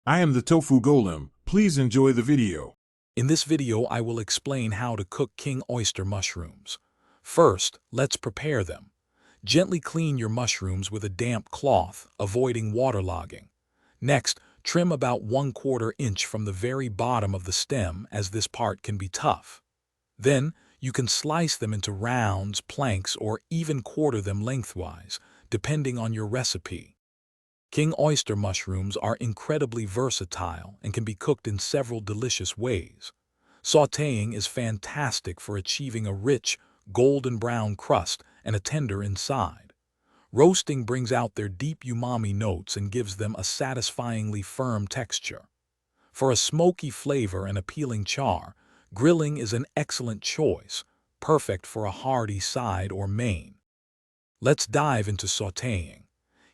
I am the Tofu Golem. Please enjoy the video. In this video, I will explain how to cook king oyster mushrooms. First, let's prepare them. Gently clean your mushrooms with a damp cloth, avoiding waterlogging. Next, trim about 1/4 inch from the very bottom of the stem, as this part can be tough. Then, you can slice them into rounds, planks, or even quarter them lengthwise, depending on your recipe. King oyster mushrooms are incredibly versatile and can be cooked in several delicious ways. Sautéing is fantastic for achieving a rich, golden brown crust and a tender inside. Roasting brings out their deep umami notes and gives them a satisfyingly firm texture. For a smoky flavor and appealing char, grilling is an excellent choice, perfect for a hearty side or main. Let's dive into sautéing.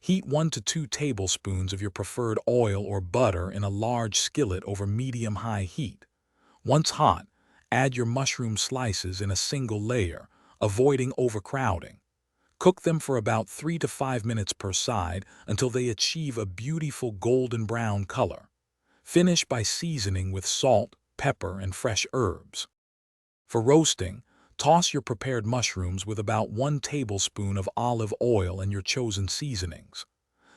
Heat 1 to 2 tablespoons of your preferred oil or butter in a large skillet over medium-high heat. Once hot, add your mushroom slices in a single layer, avoiding overcrowding. Cook them for about 3 to 5 minutes per side until they achieve a beautiful golden brown color. Finish by seasoning with salt, pepper, and fresh herbs. For roasting, toss your prepared mushrooms with about 1 tablespoon of olive oil and your chosen seasonings.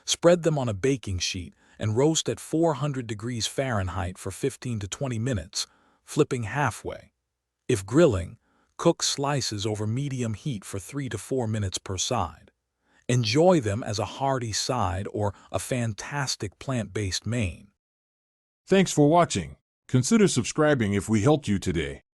Spread them on a baking sheet and roast at 400 degrees Fahrenheit for 15 to 20 minutes, flipping halfway. If grilling, cook slices over medium heat for 3 to 4 minutes per side. Enjoy them as a hearty side or a fantastic plant-based main. Thanks for watching. Consider subscribing if we helped you today.